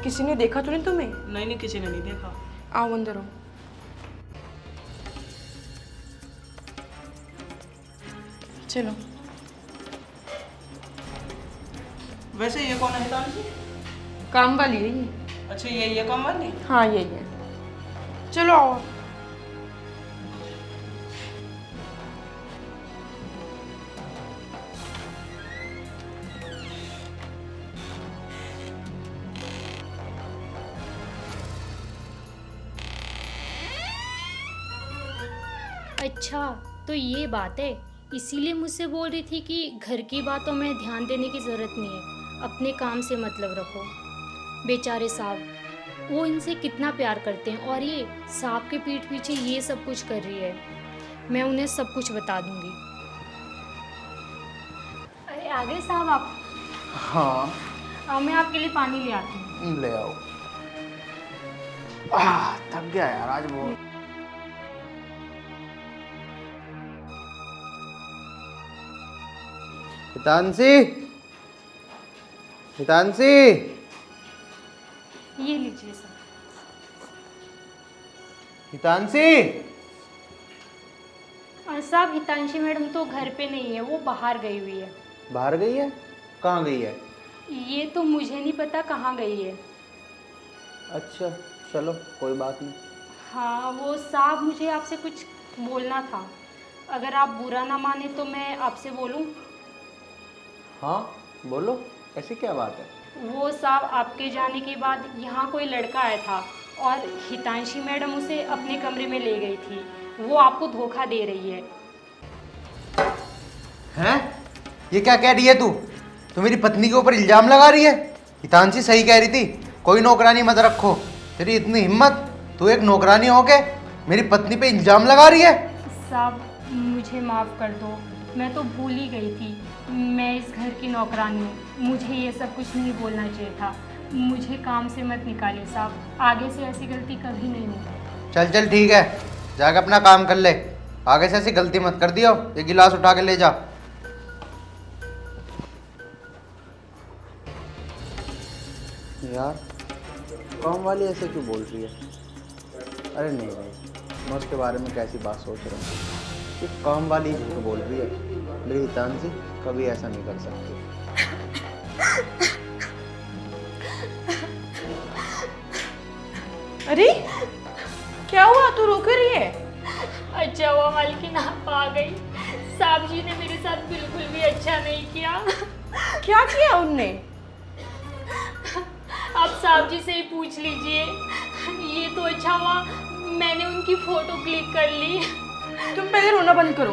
किसी ने देखा तो नहीं तुम्हें? नहीं नहीं, किसी ने नहीं देखा। आओ अंदर आओ। चलो। वैसे ये कौन है हितांशी? काम वाली है ये। अच्छा ये काम वाली? हाँ यही है। चलो आओ। अच्छा तो ये बात है, इसीलिए मुझसे बोल रही थी कि घर की बातों में ध्यान देने की ज़रूरत नहीं है, अपने काम से मतलब रखो। बेचारे साहब, वो इनसे कितना प्यार करते हैं और ये साहब के पीठ पीछे ये सब कुछ कर रही है। मैं उन्हें सब कुछ बता दूंगी। अरे आ गए साहब आप? हाँ मैं आपके लिए पानी ले आती हूँ। ले आओ। थक गया यार आज बहुत। हितांशी, हितांशी। ये लीजिए सर। हितांशी। साहब हितांशी मैडम तो घर पे नहीं है, वो बाहर गई हुई है। बाहर गई है? कहाँ गई है? ये तो मुझे नहीं पता कहाँ गई है। अच्छा चलो कोई बात नहीं। हाँ वो साहब, मुझे आपसे कुछ बोलना था, अगर आप बुरा ना माने तो मैं आपसे बोलूं? हाँ बोलो, ऐसी क्या बात है? वो साहब, आपके जाने के बाद यहाँ कोई लड़का आया था और हितांशी मैडम उसे अपने कमरे में ले गई थी। वो आपको धोखा दे रही है। हैं? ये क्या कह रही है तू? तो मेरी पत्नी के ऊपर इल्जाम लगा रही है? हितांशी सही कह रही थी, कोई नौकरानी मत रखो। तेरी इतनी हिम्मत, तू एक नौकरानी होके मेरी पत्नी पे इल्जाम लगा रही है। साहब मुझे माफ़ कर दो, मैं तो भूल ही गई थी। मैं इस घर की नौकरानी हूँ, मुझे ये सब कुछ नहीं बोलना चाहिए था। मुझे काम से मत निकालिए साहब, आगे से ऐसी गलती कभी नहीं होगी। चल चल ठीक है, जाके अपना काम कर ले। आगे से ऐसी गलती मत कर दियो। ये गिलास उठा के ले जा। यार काम वाली ऐसे क्यों बोल रही है? अरे नहीं भाई, मैं उसके बारे में कैसी बात सोच रहा हूँ कि काम वाली झूठ बोल रही है। मेरी हितांशी कभी ऐसा नहीं कर सकती। अरे क्या हुआ, तू रो क्यों रही है? अच्छा हुआ मालकिन आप आ गई। साहब जी ने मेरे साथ बिल्कुल भी अच्छा नहीं किया। क्या किया उनने? आप साहब जी से ही पूछ लीजिए। ये तो अच्छा हुआ मैंने उनकी फोटो क्लिक कर ली। तुम पहले रोना बंद करो।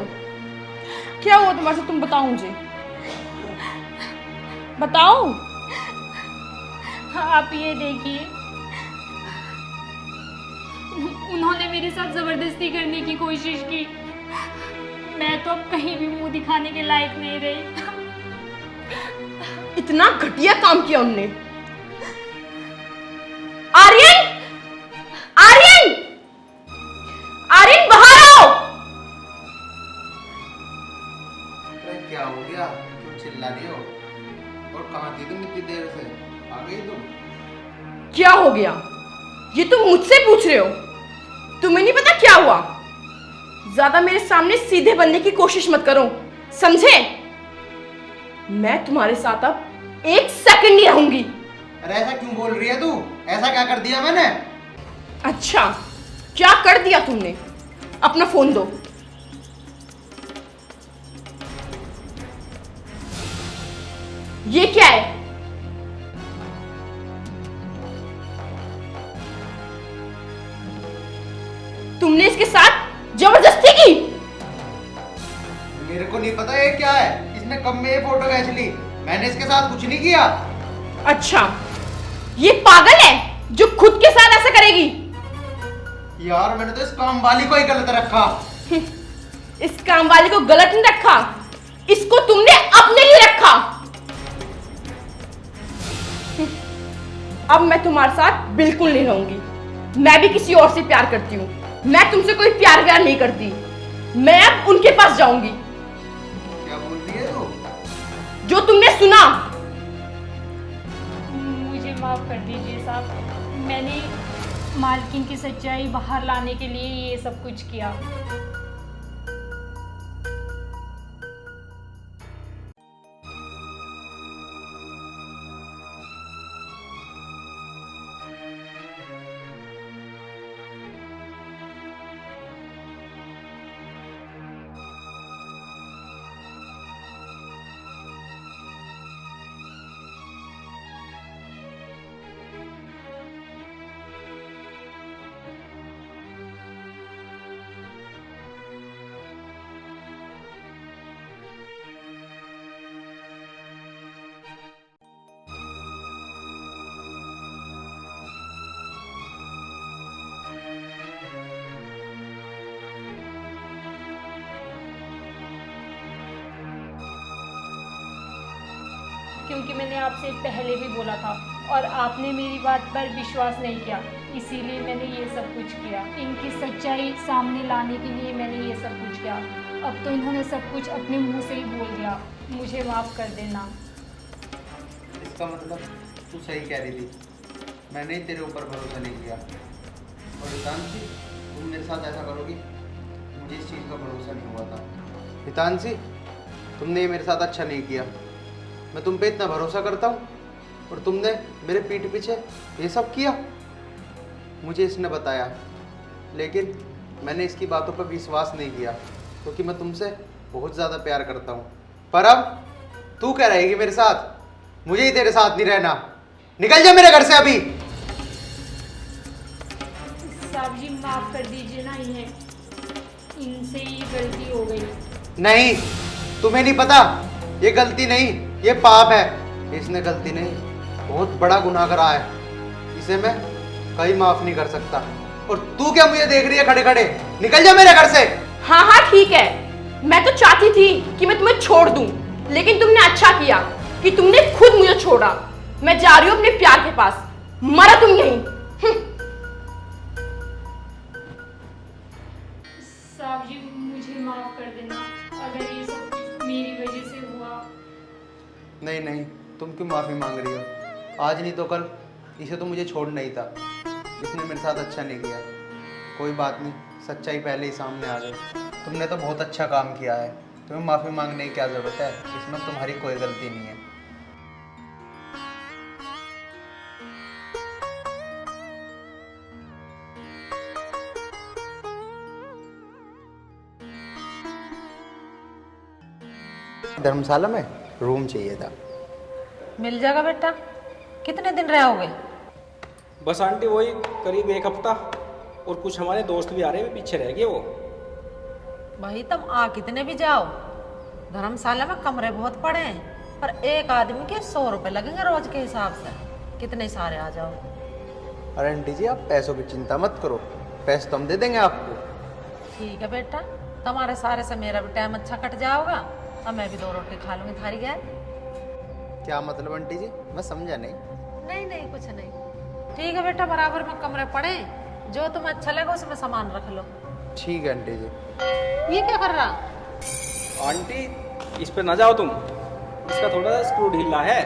क्या हुआ तुम्हारे साथ, तुम बताओ मुझे, बताओ। आप ये देखिए, उन्होंने मेरे साथ जबरदस्ती करने की कोशिश की। मैं तो अब कहीं भी मुंह दिखाने के लायक नहीं रही। इतना घटिया काम किया उनने। आर्यन, आर्यन, आर्यन बाहर आओ। अरे क्या हो गया, क्यों चिल्ला रही हो? और कहाँ थी तुम इतनी देर से? आ गई तुम? क्या हो गया ये तुम मुझसे पूछ रहे हो? तुम्हें नहीं पता क्या हुआ? ज्यादा मेरे सामने सीधे बनने की कोशिश मत करो, समझे? मैं तुम्हारे साथ अब एक सेकंड नहीं रहूंगी। अरे ऐसा क्यों बोल रही है तू? ऐसा क्या कर दिया मैंने? अच्छा, क्या कर दिया तुमने? अपना फोन दो। ये क्या है? तुमने इसके साथ जबरदस्ती की? मेरे को नहीं पता ये क्या है। इसने कब में ये फोटो खींच ली? मैंने इसके साथ कुछ नहीं किया। अच्छा, ये पागल है जो खुद के साथ ऐसा करेगी। यार मैंने तो इस काम वाली को ही गलत रखा। इस काम वाले को गलत नहीं रखा, इसको तुमने अपने लिए रखा। अब मैं तुम्हारे साथ बिल्कुल नहीं रहूंगी। मैं भी किसी और से प्यार करती हूँ। मैं तुमसे कोई प्यार व्यार नहीं करती। मैं अब उनके पास जाऊंगी। क्या बोल रही है तू? जो तुमने सुना। मुझे माफ़ कर दीजिए साहब, मैंने मालकिन की सच्चाई बाहर लाने के लिए ये सब कुछ किया। क्योंकि मैंने आपसे पहले भी बोला था और आपने मेरी बात पर विश्वास नहीं किया, इसीलिए मैंने ये सब कुछ किया। इनकी सच्चाई सामने लाने के लिए मैंने ये सब कुछ किया। अब तो इन्होंने सब कुछ अपने मुंह से ही बोल दिया। मुझे माफ़ कर देना। इसका मतलब तू सही कह रही थी, मैंने ही तेरे ऊपर भरोसा नहीं किया। और हितांशी, तुम मेरे साथ ऐसा करोगी, मुझे इस चीज़ का भरोसा नहीं हुआ था। हितांशी, तुमने ये मेरे साथ अच्छा नहीं किया। मैं तुम पे इतना भरोसा करता हूँ और तुमने मेरे पीठ पीछे ये सब किया। मुझे इसने बताया, लेकिन मैंने इसकी बातों पर विश्वास नहीं किया क्योंकि मैं तुमसे बहुत ज़्यादा प्यार करता हूँ। पर अब तू क्या रहेगी मेरे साथ? मुझे ही तेरे साथ नहीं रहना। निकल जा मेरे घर से अभी। साहब जी माफ़ कर दीजिए ना इन्हें, इनसे ही गलती हो गई। नहीं, तुम्हें नहीं पता, ये गलती नहीं, ये पाप है। इसने गलती नहीं, बहुत बड़ा गुनाह करा है। इससे मैं कहीं माफ नहीं कर सकता। और तू क्या मुझे देख रही है खड़े खड़े? निकल जा मेरे घर से। हाँ हाँ ठीक है, मैं तो चाहती थी कि मैं तुम्हें छोड़ दूं, लेकिन तुमने अच्छा किया कि तुमने खुद मुझे छोड़ा। मैं जा रही हूँ अपने प्यार के पास, मरा तुम यहीं। साहब जी मुझे माफ कर देना, अगर ये सब कुछ मेरी वजह से हुआ। नहीं नहीं, तुम क्यों माफी मांग रही हो? आज नहीं तो कल इसे तो मुझे छोड़ना ही था। इसने मेरे साथ अच्छा नहीं किया। कोई बात नहीं, सच्चाई पहले ही सामने आ गई। तुमने तो बहुत अच्छा काम किया है, तुम्हें माफ़ी मांगने की क्या ज़रूरत है? इसमें तुम्हारी कोई गलती नहीं है। धर्मशाला में रूम चाहिए था। मिल जाएगा बेटा। कितने दिन रहोगे? बस आंटी वही करीब 1 हफ्ता, और कुछ हमारे दोस्त भी आ रहे हैं, पीछे रह गए वो। भाई तुम आ कितने भी जाओ, धर्मशाला में कमरे बहुत पड़े हैं, पर एक आदमी के 100 रुपए लगेंगे रोज के हिसाब से। कितने सारे आ जाओ। अरे आंटी जी, आप पैसों की चिंता मत करो, पैसे तो हम दे देंगे आपको। ठीक है बेटा, तुम्हारे सारे से मेरा भी टाइम अच्छा कट जाओगा, और मैं भी 2 रोटी खा लूंगी थारी गैर। क्या मतलब आंटी जी? मैं समझा नहीं। नहीं नहीं कुछ नहीं। ठीक है बेटा, बराबर में कमरे पड़े, जो तुम्हें अच्छा लगे उसमें सामान रख लो। ठीक है आंटी जी। ये क्या कर रहा? आंटी इस पे ना जाओ तुम, इसका थोड़ा सा स्क्रू ढीला है।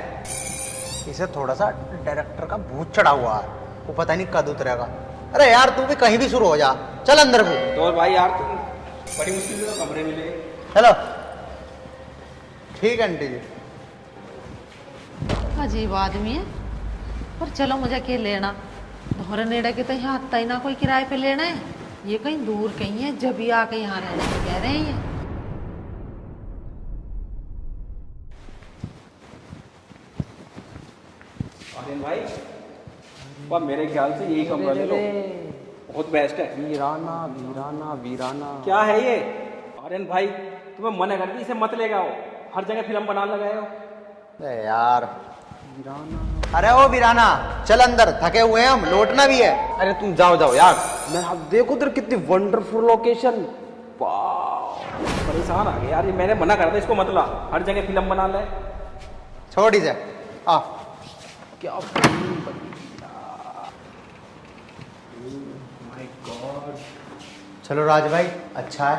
इसे थोड़ा सा डायरेक्टर का भूत चढ़ा हुआ है, वो पता नहीं कद उतरेगा। अरे यार तू भी कहीं भी शुरू हो जा, चल अंदर को। तो भाई यार तुम बड़ी मुश्किल से तो कमरे मिले। हेलो। ठीक है आंटी जी। अजीब आदमी है, पर चलो मुझे क्या लेना, दोहरे नेड़े के तो यहाँ आता ही ना कोई किराए पे लेना है। ये कहीं दूर कहीं है, जब भी आके यहाँ रहने को कह रहे हैं ये। आर्यन भाई, वाह मेरे ख्याल से यही कमरा ले लो, बहुत बेस्ट है। वीराना वीराना वीराना। क्या है ये? आर्यन भाई तुम्हें मना कर दी, इसे मत ले आओ, हर जगह फिल्म बना लगाए हो। अरे यार अरे ओ वीराना, चल अंदर, थके हुए हैं हम, लौटना भी है। अरे तुम जाओ जाओ यार। मैं अब देखो उधर कितनी वंडरफुल लोकेशन। परेशान आ गए यार, ये मैंने मना कर दिया, इसको मत ला, हर जगह फिल्म बना ले। छोड़ इसे। आ क्या चलो राज भाई, अच्छा है,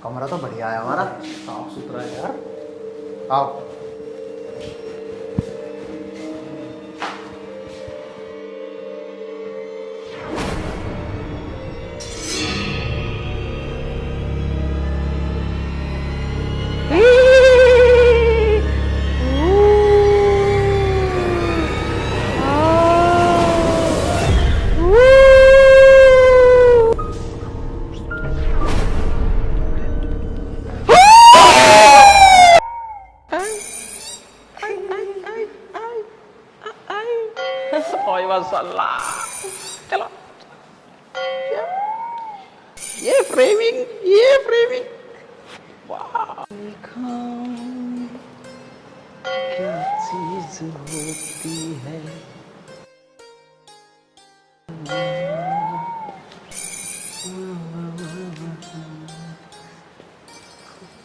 कमरा तो बढ़िया है हमारा, साफ सुथरा है यार। आओ। चलो ये फ्रेमिंग क्या चीज होती है।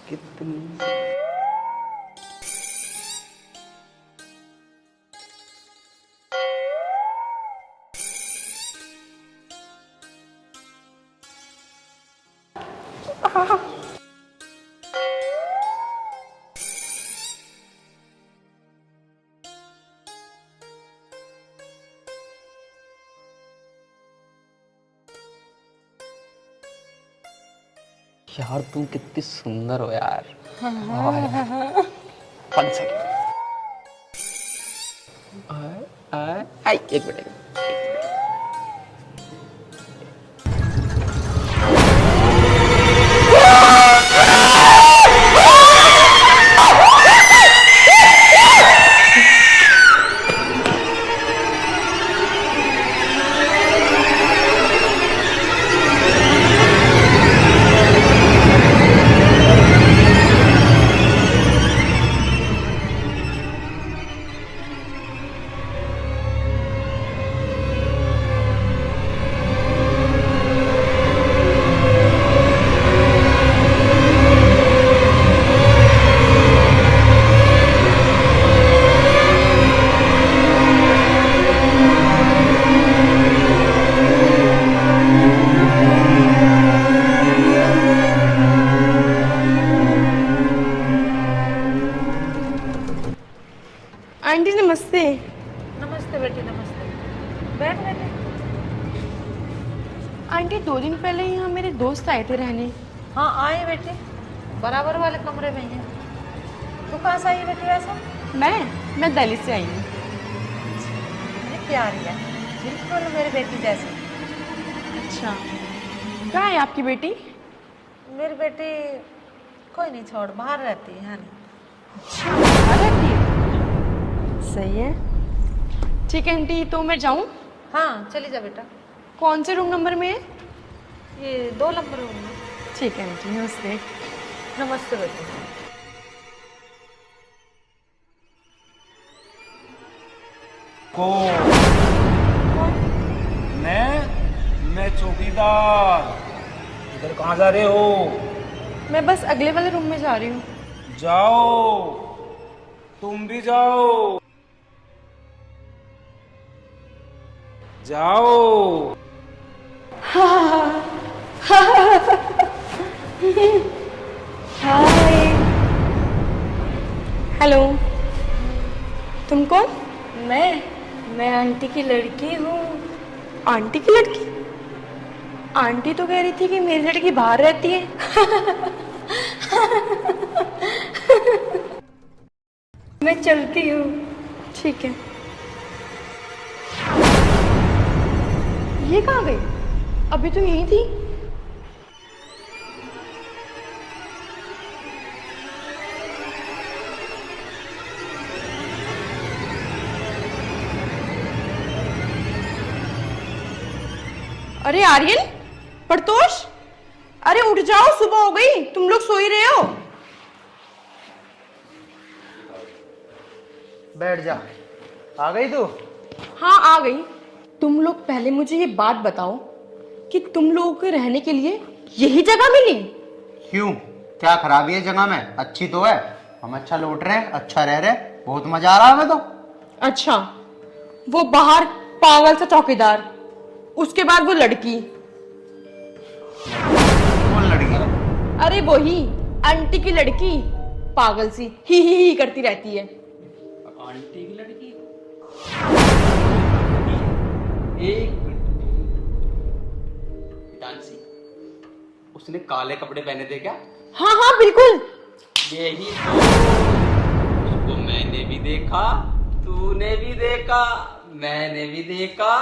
कितनी यार तुम कितनी सुंदर हो यार। One second. एक मिनट। आंटी नमस्ते। नमस्ते बेटी, नमस्ते। बैठ बेटे। आंटी 2 दिन पहले यहाँ मेरे दोस्त आए थे रहने। हाँ आए बेटे, बराबर वाले कमरे में ही हैं। तू कहाँ से आई है बेटी वैसे? मैं दिल्ली से आई हूँ। मेरी प्यारी है, बिल्कुल मेरी बेटी जैसी। अच्छा, कहाँ है आपकी बेटी? मेरी बेटी कोई नहीं, छोड़, बाहर रहती है नहीं। बाहर रहती है? सही है। ठीक है आंटी, तो मैं जाऊँ? हाँ चली जा बेटा। कौन से रूम नंबर में है? ये 2 नंबर रूम में। ठीक है आंटी, नमस्ते। नमस्ते बेटी। मैं चौकीदार। इधर कहाँ जा रहे हो? मैं बस अगले वाले रूम में जा रही हूँ। जाओ, तुम भी जाओ, जाओ। हाय। हेलो। तुम कौन? मैं आंटी की लड़की हूँ। आंटी की लड़की? आंटी तो कह रही थी कि मेरी लड़की बाहर रहती है। मैं चलती हूँ। ठीक है। ये कहाँ गई? अभी तो यहीं थी। अरे आर्यन, प्रतोष, अरे उठ जाओ, सुबह हो गई, तुम लोग सो ही रहे हो। बैठ जा। आ गई तू? हाँ आ गई। तुम लोग पहले मुझे ये बात बताओ कि तुम लोगों के रहने के लिए यही जगह मिली? क्यों, क्या खराबी है जगह में? अच्छी तो है, हम अच्छा लौट रहे हैं, अच्छा रह रहे हैं, बहुत मजा आ रहा है हमें तो। अच्छा, वो बाहर पागल सा चौकीदार, उसके बाद वो लड़की। कौन लड़की? अरे वही आंटी की लड़की, पागल सी ही करती रहती है। आंटी की लड़की? एक डांसी, उसने काले कपड़े पहने थे क्या? हाँ हाँ बिल्कुल। यही तो, उसको मैंने भी देखा, तूने भी देखा, मैंने भी देखा,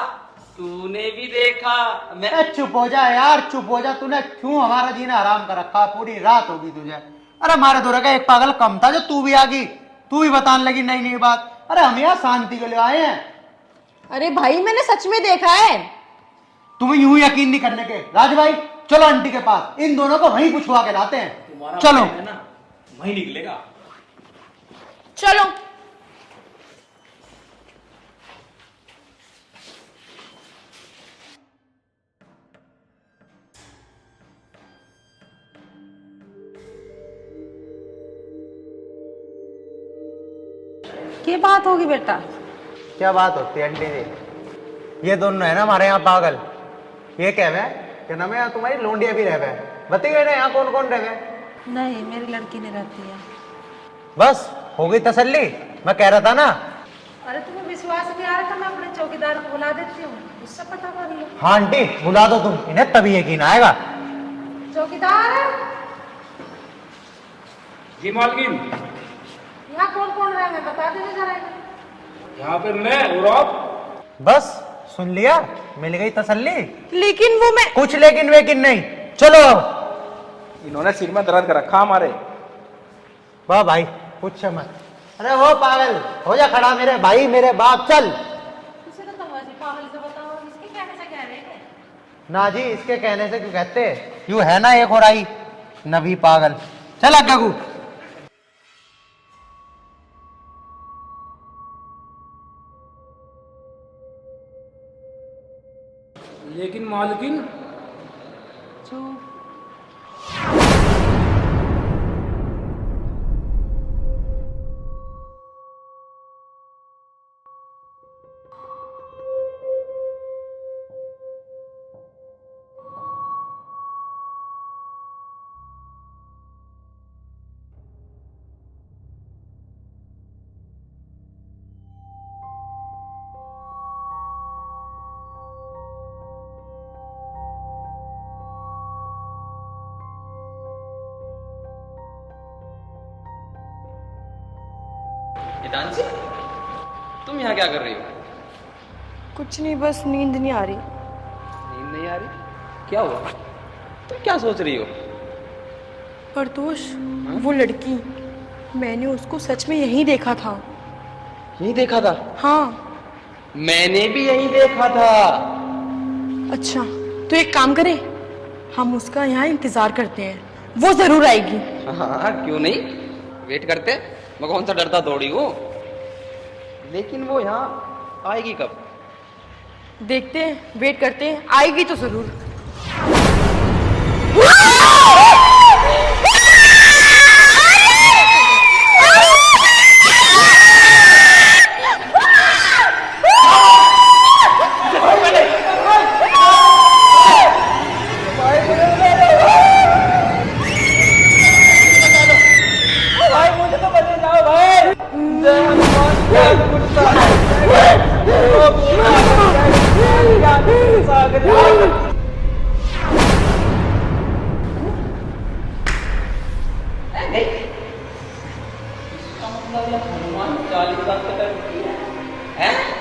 तूने भी देखा। मैं चुप हो जा यार, चुप हो जा। तूने क्यों हमारा जीना हराम कर रखा? पूरी रात होगी तुझे। अरे हमारे दो का एक पागल कम था जो तू भी आ गई, तू भी बताने लगी नई नई बात। अरे हम यहाँ शांति के लिए आए हैं। अरे भाई मैंने सच में देखा है। तुम्हें यूं यकीन नहीं करने के। राज भाई चलो आंटी के पास, इन दोनों को वहीं पूछवा के लाते हैं। चलो है ना, वही निकलेगा। चलो। क्या बात होगी बेटा? क्या बात होती है आंटी जी? ये दोनों है ना हमारे यहाँ पागल। ये कह रहे क्या नाम है यहाँ तुम्हारी? लोंडिया भी रह गए। बताइए ना यहाँ कौन कौन रह गए? नहीं, मेरी लड़की नहीं रहती है। बस हो गई तसल्ली? मैं कह रहा था ना। अरे तुम्हें विश्वास नहीं आ रहा था, मैं अपने चौकीदार को बुला देती हूँ, उससे पता कर लो। हाँ आंटी बुला दो तुम, इन्हें तभी यकीन आएगा। चौकीदार, जी मालकिन। यहाँ कौन कौन रहेंगे बता देना जरा। यहाँ पे मैं और आप। बस सुन लिया, मिल गई तसल्ली। लेकिन वो मैं कुछ लेकिन वेकिन नहीं, चलो अब। इन्होंने सिर में दर्द कर रखा हमारे। वाह भाई पूछ मत। अरे वो पागल हो जा खड़ा, मेरे भाई मेरे बाप, चल। इसे तो तुम ऐसे पागल से बताओ, इसके कहने से कह रहे हैं। ना जी इसके कहने से क्यों कहते, यू है ना एक और आई नबी पागल। चल गगू। लेकिन मालकिन, हितांशी, तुम यहाँ क्या कर रही हो? कुछ नहीं, बस नींद नहीं आ रही। नींद नहीं आ रही? क्या हुआ? तुम क्या सोच रही हो? परतोष, वो लड़की, मैंने उसको सच में यहीं देखा था। यही देखा था? हाँ। मैंने भी यही देखा था। अच्छा, तो एक काम करें, हम उसका यहाँ इंतजार करते हैं, वो जरूर आएगी। हाँ, क्यों नहीं, वेट करते। मैं कौन सा डरता दौड़ी हूँ। लेकिन वो यहाँ आएगी कब? देखते हैं, वेट करते हैं, आएगी तो जरूर। हनुमान 40 साल तक है?